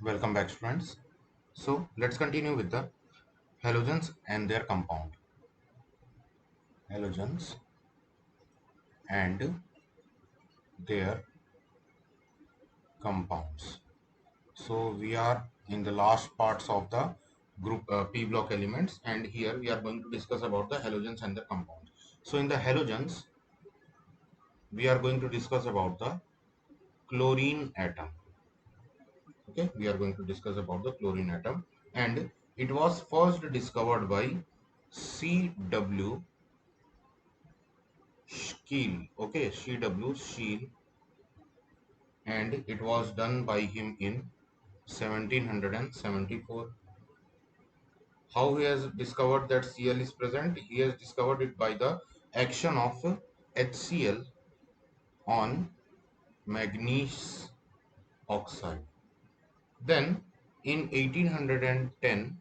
Welcome back, students. So let's continue with the halogens and their compound. Halogens and their compounds. So we are in the last parts of the group P block elements, and here we are going to discuss about the halogens and their compounds. So in the halogens, we are going to discuss about the chlorine atom. Okay, we are going to discuss about the chlorine atom, and it was first discovered by C.W. Scheel. Okay, C.W. Scheel, and it was done by him in 1774. How he has discovered that Cl is present? He has discovered it by the action of HCl on manganese oxide. Then in 1810,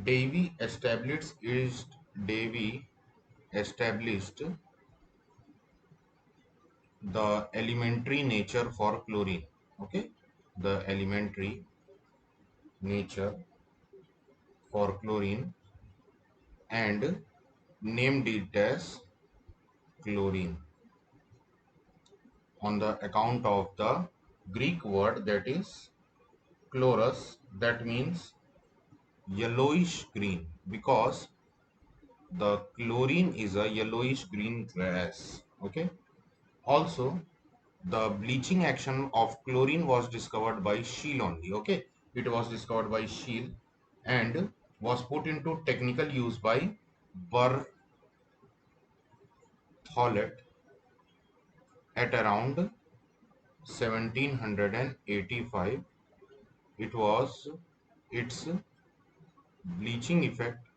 Davy Davy established the elementary nature for chlorine. Okay, the elementary nature for chlorine and named it as chlorine on the account of the Greek word that is chloros, that means yellowish green, because the chlorine is a yellowish green gas. Okay, also the bleaching action of chlorine was discovered by Scheele only. Okay, it was discovered by Scheele and was put into technical use by Berthollet at around 1785. It was its bleaching effect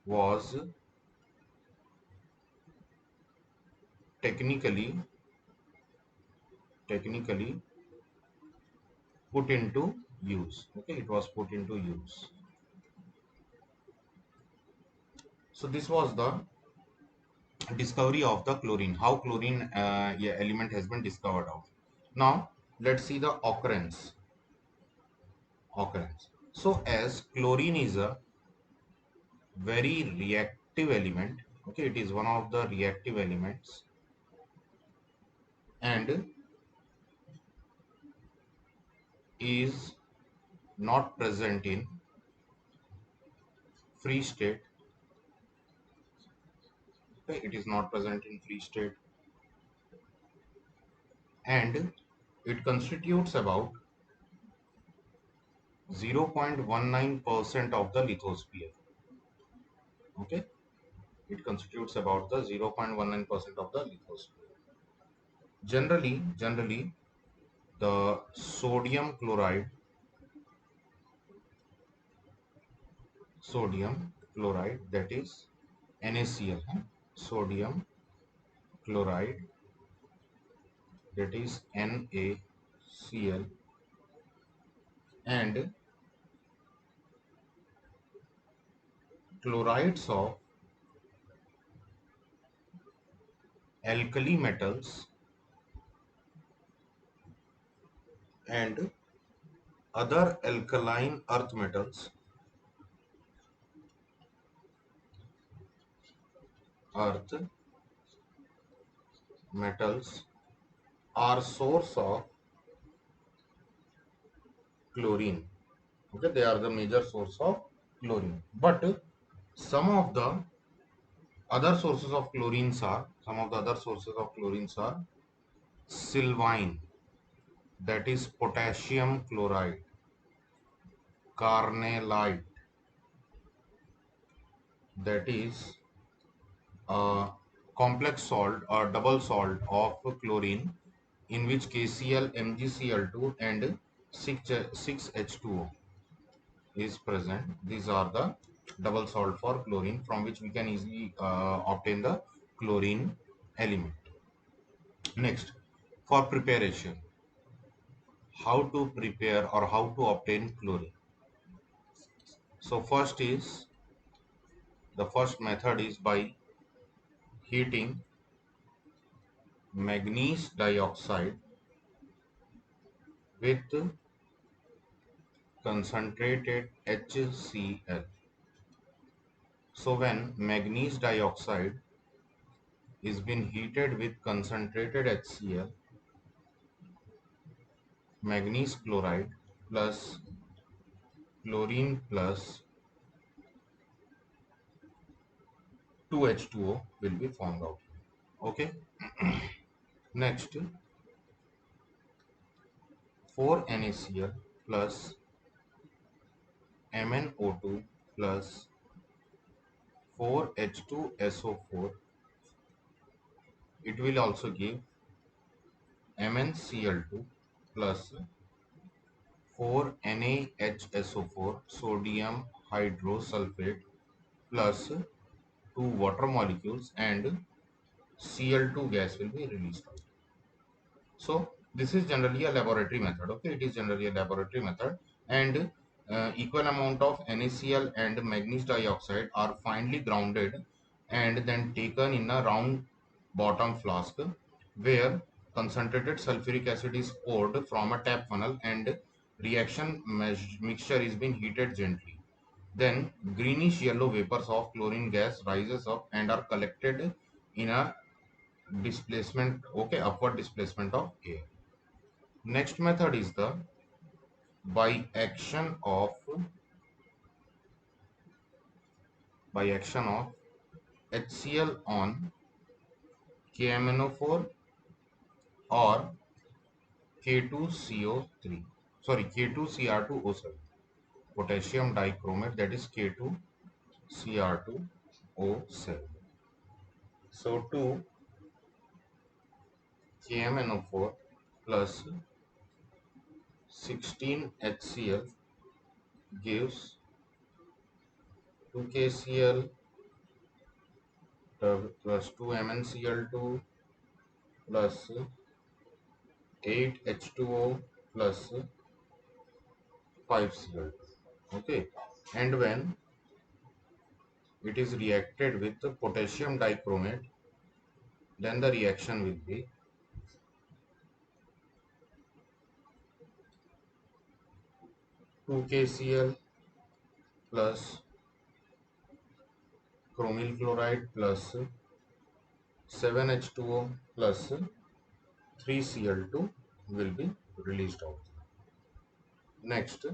was technically technically put into use. Okay, it was put into use. So this was the discovery of the chlorine, how chlorine element has been discovered of. Now let's see the occurrence. So as chlorine is a very reactive element, okay, it is one of the reactive elements, and is not present in free state. Okay, it is not present in free state, and it constitutes about 0.19% of the lithosphere. Okay, it constitutes about the 0.19% of the lithosphere. Generally, the sodium chloride, that is NaCl, sodium chloride, that is NaCl, and chlorides of alkali metals and other alkaline earth metals are source of chlorine. Okay, they are the major source of chlorine, but some of the other sources of chlorines are Sylvine, that is potassium chloride, carnallite, that is a complex salt or double salt of chlorine, in which KCl, MgCl2 and 6H2O is present. These are the double salt for chlorine, from which we can easily obtain the chlorine element. Next, for preparation, how to prepare or how to obtain chlorine. So the first method is by heating manganese dioxide with concentrated HCl. So when manganese dioxide is been heated with concentrated HCl, manganese chloride plus chlorine plus 2H2O will be formed out. Okay. Next, 4NaCl plus MnO2 plus 4H2SO4. It will also give MnCl2 plus 4NaHSO4 sodium hydrosulfate plus 2 water molecules and Cl2 gas will be released out. So this is generally a laboratory method. Okay, it is generally a laboratory method, and equal amount of NaCl and manganese dioxide are finely grounded and then taken in a round bottom flask where concentrated sulfuric acid is poured from a tap funnel and reaction mixture is being heated gently. Then greenish yellow vapors of chlorine gas rises up and are collected in a displacement, okay, upward displacement of air. Next method is the by action of HCl on KMNO4 or K2CO3, sorry, K2Cr2O7, potassium dichromate, that is K2Cr2O7. So 2 KMNO4 plus 16 HCl gives 2 KCl plus 2 MnCl2 plus 8 H2O plus 5 Cl2. Okay, and when it is reacted with potassium dichromate, then the reaction will be 2 KCl plus chromyl chloride plus 7 H2O plus 3 Cl2 will be released out. Next,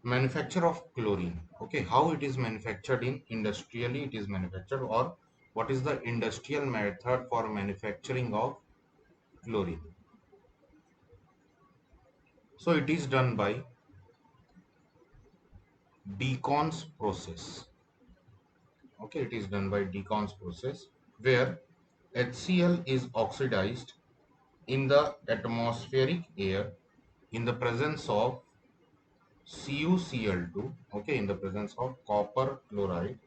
manufacture of chlorine. Okay, how it is manufactured in industrially it is manufactured, or what is the industrial method for manufacturing of chlorine. So it is done by Deacons process. Okay, it is done by Deacons process where HCl is oxidized in the atmospheric air in the presence of CuCl2, okay, in the presence of copper chloride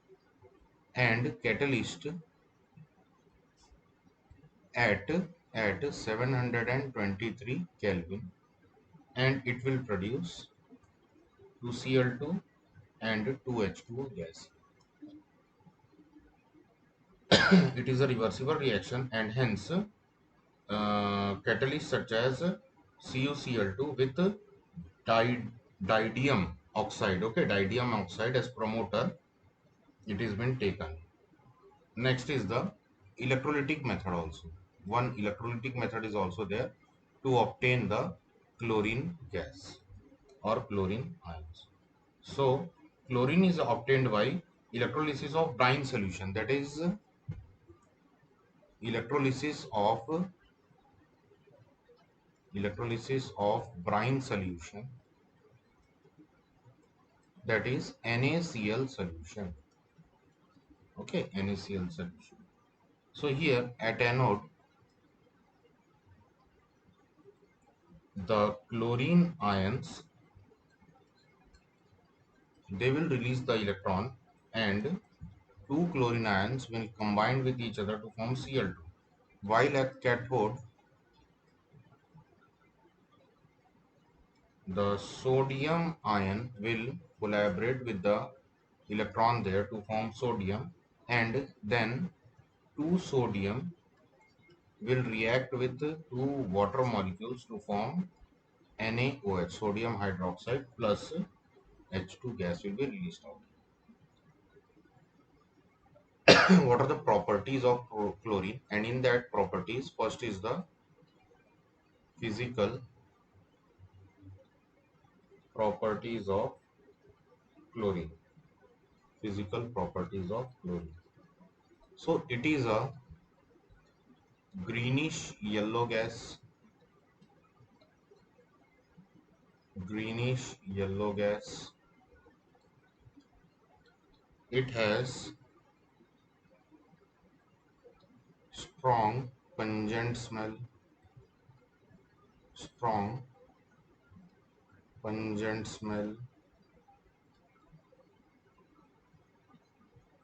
and catalyst at 723 Kelvin, and it will produce 2Cl2 and 2H2O gas. It is a reversible reaction, and hence catalysts such as CuCl2 with didium oxide, okay, didium oxide as promoter, it has been taken. Next is the electrolytic method also. One electrolytic method is also there to obtain the chlorine gas or chlorine ions. So chlorine is obtained by electrolysis of brine solution, that is electrolysis of brine solution, that is NaCl solution. Okay, NaCl solution. So here at anode, the chlorine ions, they will release the electron, and two chlorine ions will combine with each other to form Cl2. While at cathode, the sodium ion will collaborate with the electron there to form sodium, and then two sodium will react with two water molecules to form NaOH, sodium hydroxide, plus H2 gas will be released out. What are the properties of chlorine? And in that properties, first is the physical properties of chlorine. Physical properties of chlorine. So it is a greenish yellow gas. Greenish yellow gas. It has strong pungent smell. Strong pungent smell.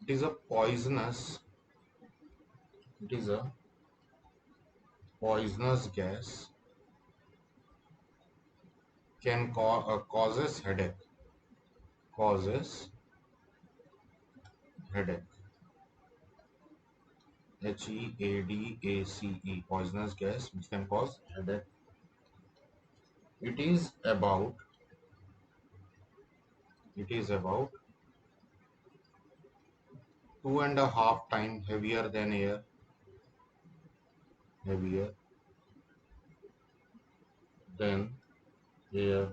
It is a poisonous. It is a poisonous gas. Can causes headache. Causes headache. HEADACE, poisonous gas which can cause headache. It is about it is about 2.5 times heavier than air. Heavier than air.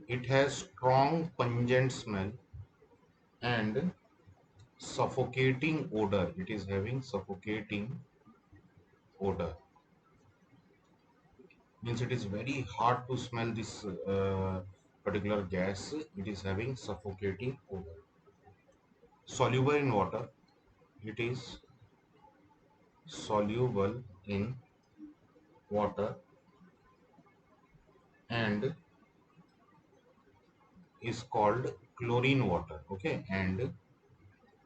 It has strong pungent smell and suffocating odor. It is having suffocating odor. Means it is very hard to smell this particular gas. It is having suffocating odor. Soluble in water. It is soluble in water and is called chlorine water. Okay, and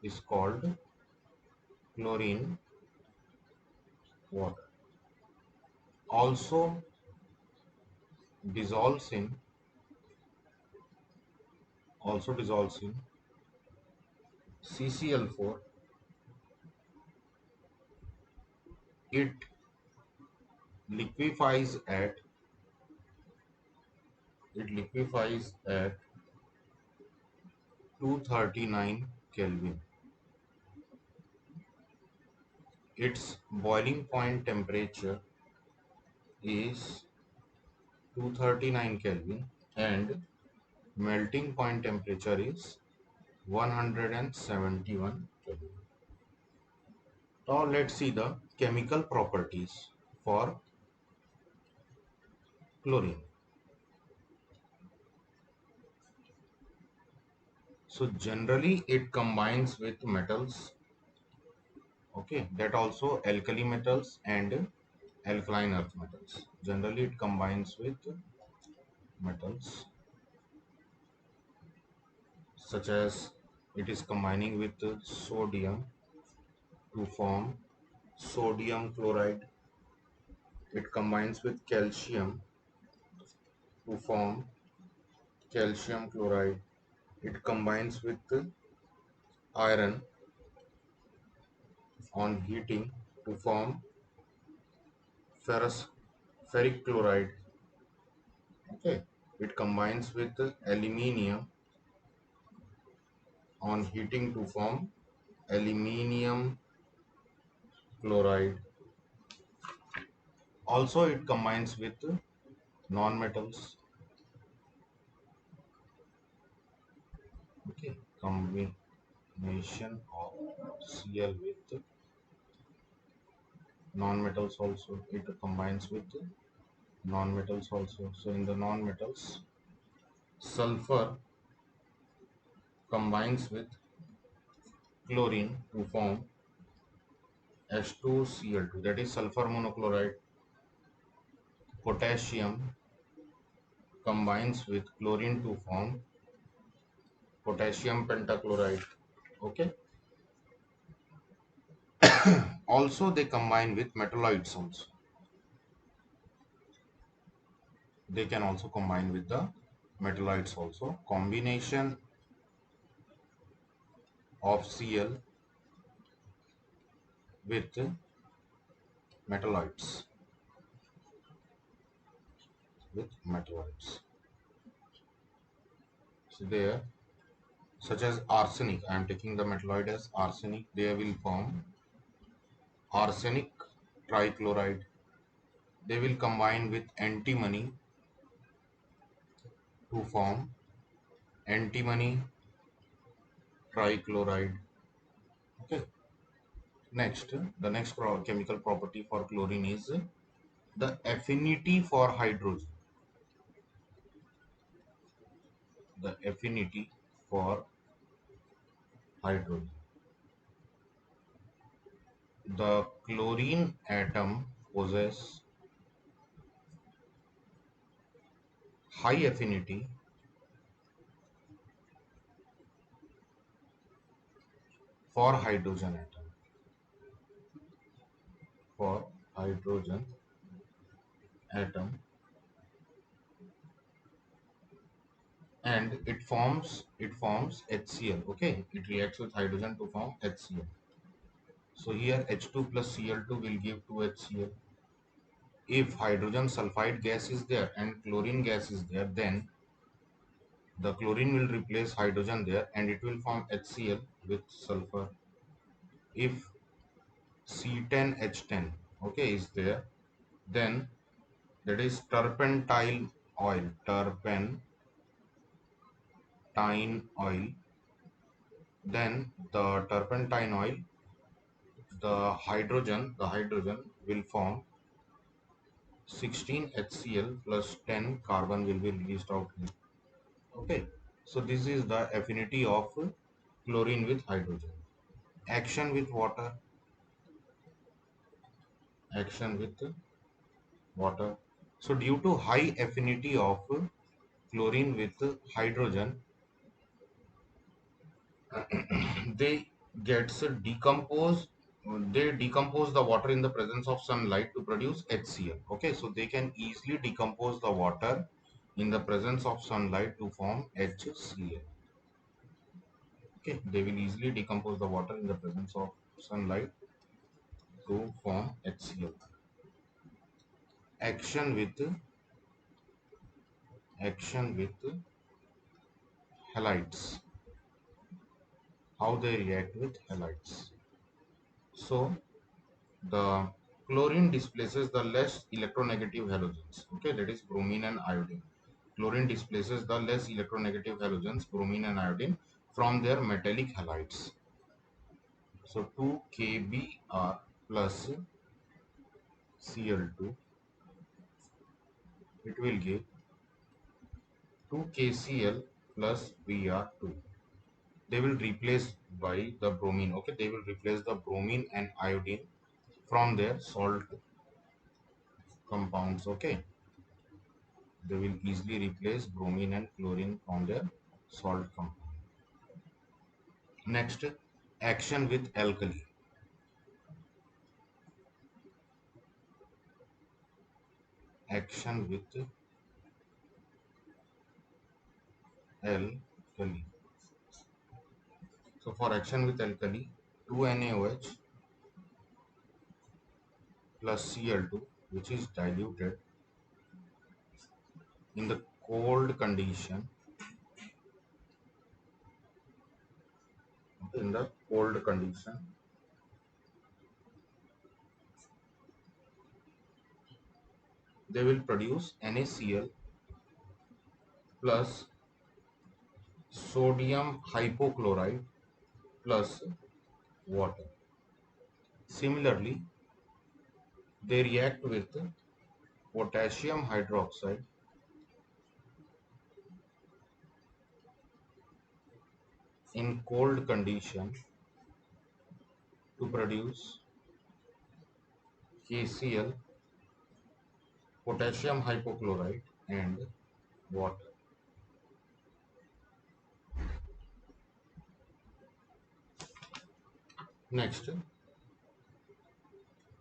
is called chlorine water. Also dissolves in CCl4. It liquefies at 239 Kelvin. Its boiling point temperature is 239 Kelvin and melting point temperature is 171 Kelvin. Now let's see the chemical properties for chlorine. So generally it combines with metals, okay, that also alkali metals and alkaline earth metals. Generally it combines with metals such as it is combining with sodium to form sodium chloride. It combines with calcium to form calcium chloride. It combines with iron on heating to form ferrous ferric chloride. Okay, it combines with aluminium on heating to form aluminium chloride. Also it combines with non-metals. Okay, combination of Cl with non-metals also. It combines with non-metals also. So in the non-metals, sulfur combines with chlorine to form H2Cl2, that is sulfur monochloride. Potassium combines with chlorine to form potassium pentachloride. Okay. Also they combine with metalloids also. They can also combine with the metalloids also. Combination of Cl with metalloids with metalloids. So there, such as arsenic, I am taking the metalloid as arsenic. They will form arsenic trichloride. They will combine with antimony to form antimony trichloride. Okay. Next, the next chemical property for chlorine is the affinity for hydrogen. The affinity for hydrogen. The chlorine atom possesses high affinity for hydrogen atom. For hydrogen atom, and it forms HCl. Okay, it reacts with hydrogen to form HCl. So here H2 plus Cl2 will give 2HCl. If hydrogen sulfide gas is there and chlorine gas is there, then the chlorine will replace hydrogen there and it will form HCl with sulfur. If C10H10, okay, is there, then that is turpentine oil. Then the turpentine oil, the hydrogen will form 16 HCl plus 10 carbon will be released out here. Okay, so this is the affinity of chlorine with hydrogen. Action with water. Action with water. So due to high affinity of chlorine with hydrogen, they gets decomposed. They decompose the water in the presence of sunlight to produce HCl. Okay, so they can easily decompose the water in the presence of sunlight to form HCl. Okay, they will easily decompose the water in the presence of sunlight to form HCl. Action with halides. How they react with halides. So the chlorine displaces the less electronegative halogens. Okay, that is bromine and iodine. Chlorine displaces the less electronegative halogens, bromine and iodine, from their metallic halides. So 2Kbr plus Cl2, it will give 2KCl plus Br2. They will replace by the bromine. Okay, they will replace the bromine and iodine from their salt compounds. Okay, they will easily replace bromine and chlorine from their salt compound. Next, action with alkali. Action with alkali. So for action with alkali, 2NaOH plus Cl2, which is diluted in the cold condition, in the cold condition, they will produce NaCl plus sodium hypochlorite plus water. Similarly, they react with potassium hydroxide in cold condition to produce KCl, potassium hypochlorite, and water. Next,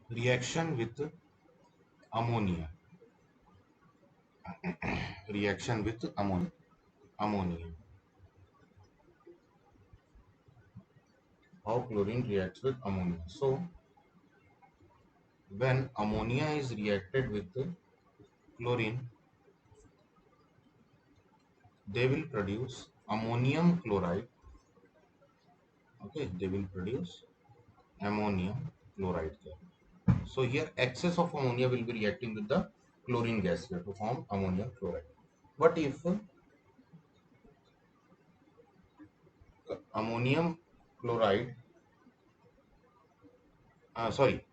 reaction with ammonia. Reaction with ammonia. how chlorine reacts with ammonia. So when ammonia is reacted with chlorine, they will produce ammonium chloride. Okay, they will produce ammonium chloride there. So here excess of ammonia will be reacting with the chlorine gas here to form ammonium chloride. But if ammonium chloride,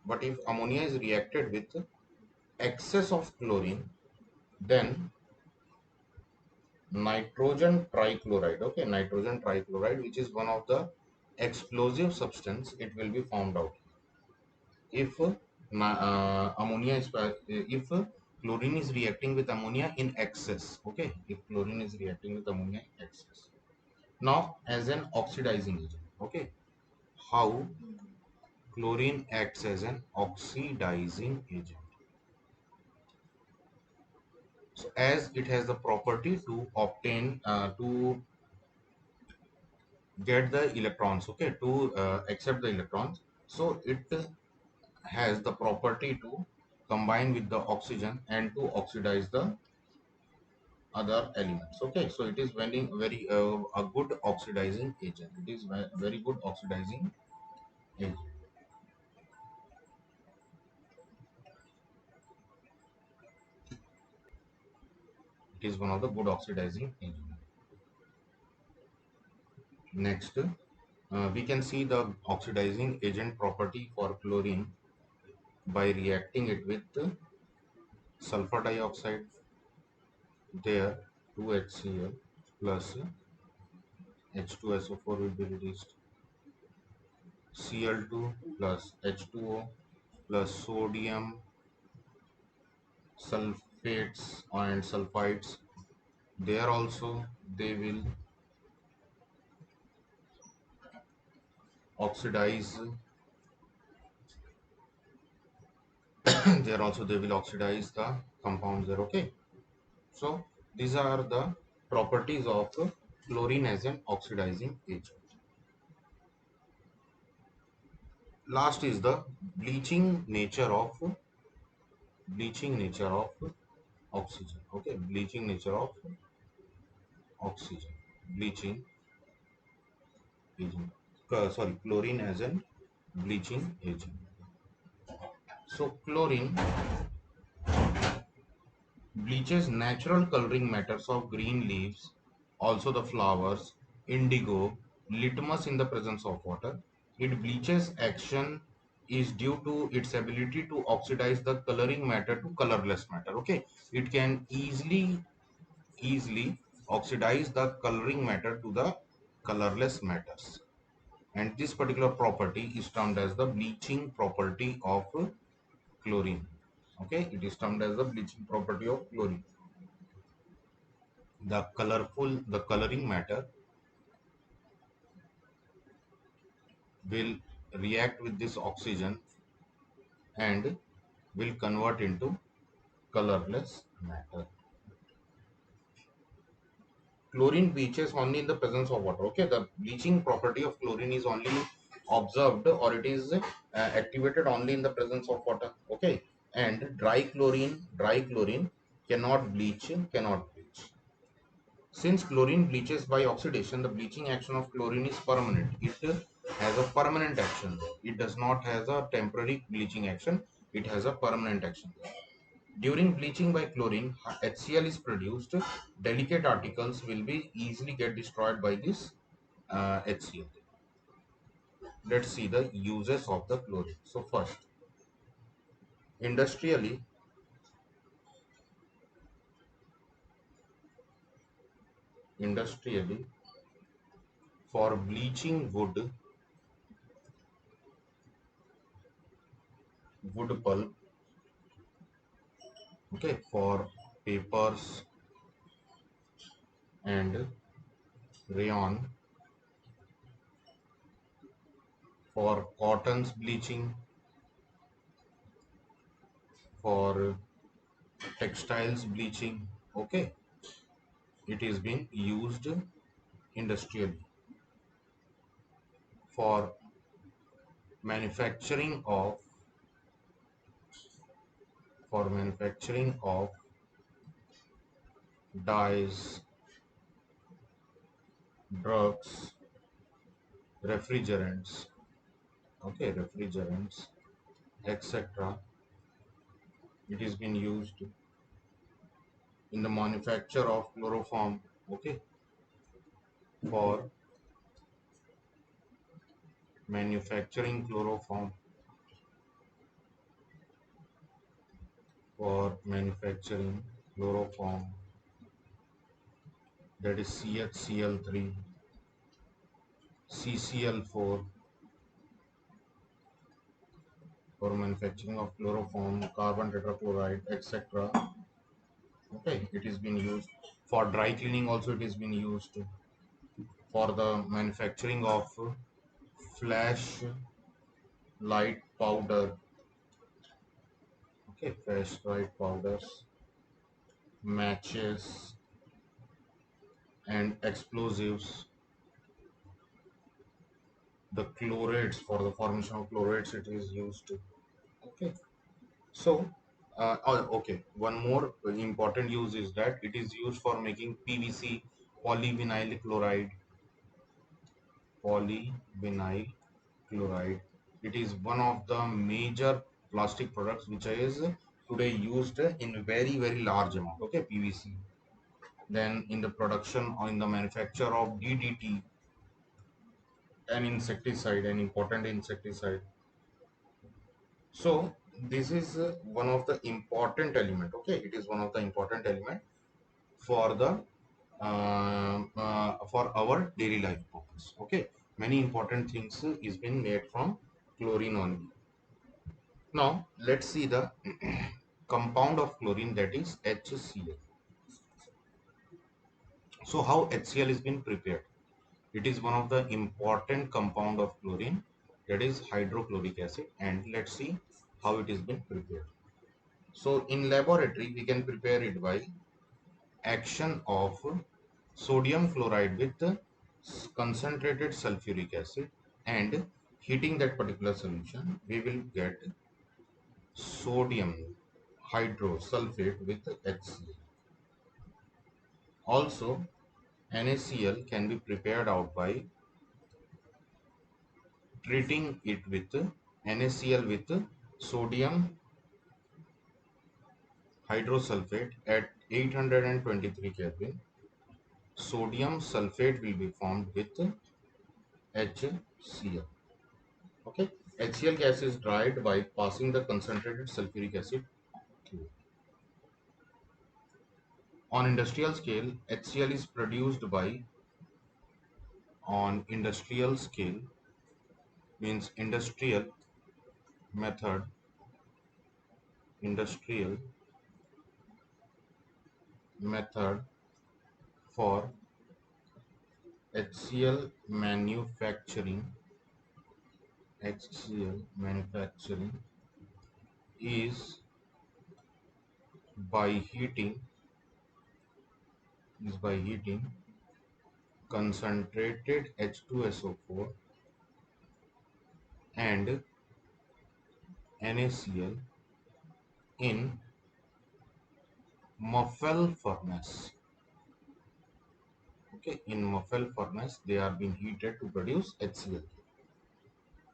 but if ammonia is reacted with excess of chlorine, then nitrogen trichloride, okay, nitrogen trichloride, which is one of the explosive substance, it will be formed out. If ammonia is if chlorine is reacting with ammonia in excess, okay, if chlorine is reacting with ammonia in excess. Now as an oxidizing agent, okay, how chlorine acts as an oxidizing agent. So as it has the property to obtain to get the electrons, okay, to accept the electrons, so it has the property to combine with the oxygen and to oxidize the other elements, okay. So it is very a good oxidizing agent. It is very good oxidizing agent. It is one of the good oxidizing agent. Next, we can see the oxidizing agent property for chlorine by reacting it with sulfur dioxide. There 2HCl plus H2SO4 will be released. Cl2 plus H2O plus sodium sulfates and sulfides. There also they will oxidize. There also they will oxidize the compounds there. Okay. So these are the properties of chlorine as an oxidizing agent. Last is the bleaching nature of oxygen. Okay, bleaching nature of oxygen. Bleaching agent. Chlorine as an bleaching agent. So chlorine bleaches natural coloring matters of green leaves, also the flowers, indigo, litmus in the presence of water. It bleaches action is due to its ability to oxidize the coloring matter to colorless matter. Okay, it can easily oxidize the coloring matter to the colorless matters. And this particular property is termed as the bleaching property of chlorine. Okay, it is termed as the bleaching property of chlorine. The coloring matter will react with this oxygen and will convert into colorless matter. Chlorine bleaches only in the presence of water. Okay, the bleaching property of chlorine is only observed, or it is activated only in the presence of water. Okay, and dry chlorine cannot bleach. Since chlorine bleaches by oxidation, the bleaching action of chlorine is permanent. It has a permanent action. It does not has a temporary bleaching action. It has a permanent action. During bleaching by chlorine, HCl is produced. Delicate articles will be easily get destroyed by this HCl. Let's see the uses of the chlorine. So first, industrially, industrially for bleaching wood pulp, okay, for papers and rayon, for cotton's bleaching, for textiles bleaching, okay, it is being used industrially. For manufacturing of for manufacturing of dyes, drugs, refrigerants, okay, refrigerants, etc. It is being used in the manufacture of chloroform, okay, for manufacturing chloroform, for manufacturing chloroform, that is CHCl3, CCl4, for manufacturing of chloroform, carbon tetrachloride, etc. Okay, it is being used for dry cleaning. Also, it is being used for the manufacturing of flash light powder. Okay, flash light powders, matches, and explosives. The chlorates, for the formation of chlorates, it is used. Okay, so okay, one more important use is that it is used for making PVC, polyvinyl chloride, polyvinyl chloride. It is one of the major plastic products which is today used in very large amount. Okay, PVC. Then in the production or in the manufacture of DDT, an insecticide, an important insecticide. So this is one of the important element. Okay, it is one of the important element for the for our daily life purpose. Okay, many important things is been made from chlorine only. Now let's see the compound of chlorine, that is HCl. So how HCl is been prepared? It is one of the important compound of chlorine, that is hydrochloric acid, and let's see how it is been prepared. So in laboratory we can prepare it by action of sodium fluoride with concentrated sulfuric acid, and heating that particular solution we will get sodium hydrosulfate with HCl. Also, NaCl can be prepared out by treating it with NaCl with sodium hydrosulfate at 823 Kelvin. Sodium sulfate will be formed with HCl. Okay, HCl gas is dried by passing the concentrated sulfuric acid through. On industrial scale, HCl is produced by, on industrial scale means method, industrial method for HCl manufacturing, HCl manufacturing is by heating, concentrated H2SO4 and NaCl in Muffle furnace. Okay, in Muffle furnace they are being heated to produce HCl.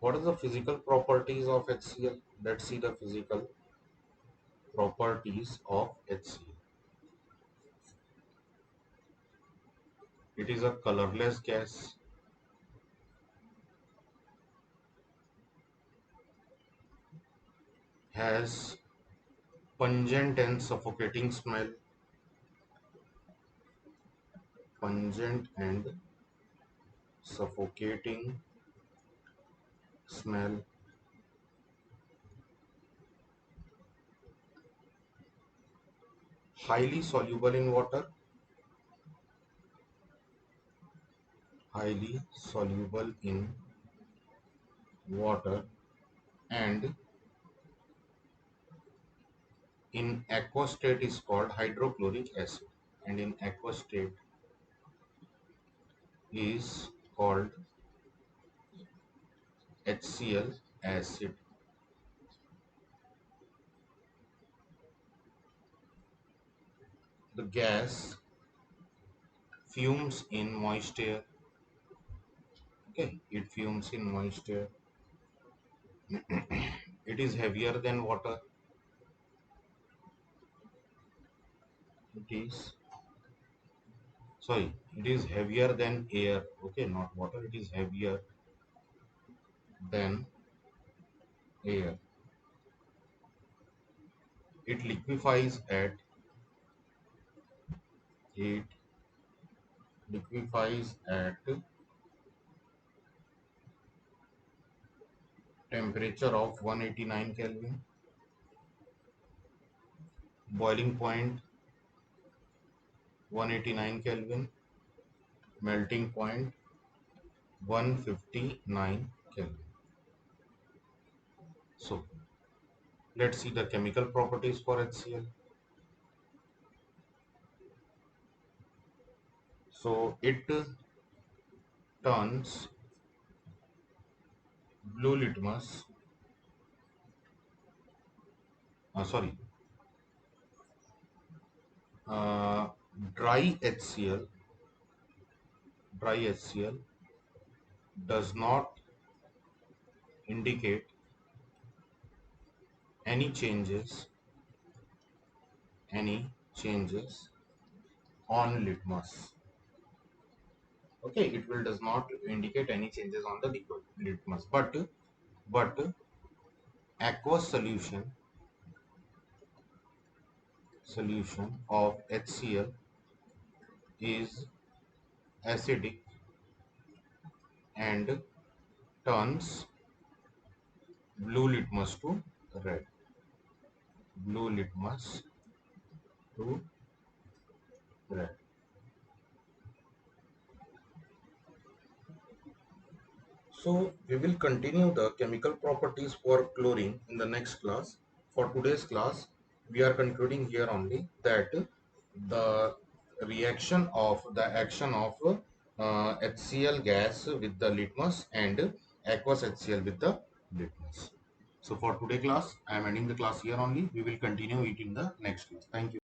What are the physical properties of HCl? Let's see the physical properties of HCl. It is a colorless gas, has pungent and suffocating smell, pungent and suffocating smell, highly soluble in water, highly soluble in water, and in aqueous state is called hydrochloric acid, and in aqueous state is called HCl acid. The gas fumes in moist air. Okay, it fumes in moist air. It is heavier than water. It is, sorry, it is heavier than air. Okay, not water, it is heavier than air. It liquefies at, it liquefies at temperature of 189 Kelvin, boiling point 189 Kelvin, melting point 159 Kelvin. So let's see the chemical properties for HCl. So it turns blue litmus, sorry, uh, dry HCl, dry HCl does not indicate any changes, any changes on litmus. Okay, it will does not indicate any changes on the liquid litmus, but aqueous solution of HCl is acidic and turns blue litmus to red, blue litmus to red. So we will continue the chemical properties for chlorine in the next class. For today's class, we are concluding here only that the reaction of the action of HCl gas with the litmus and aqueous HCl with the litmus. So for today class, I am ending the class here only. We will continue it in the next class. Thank you.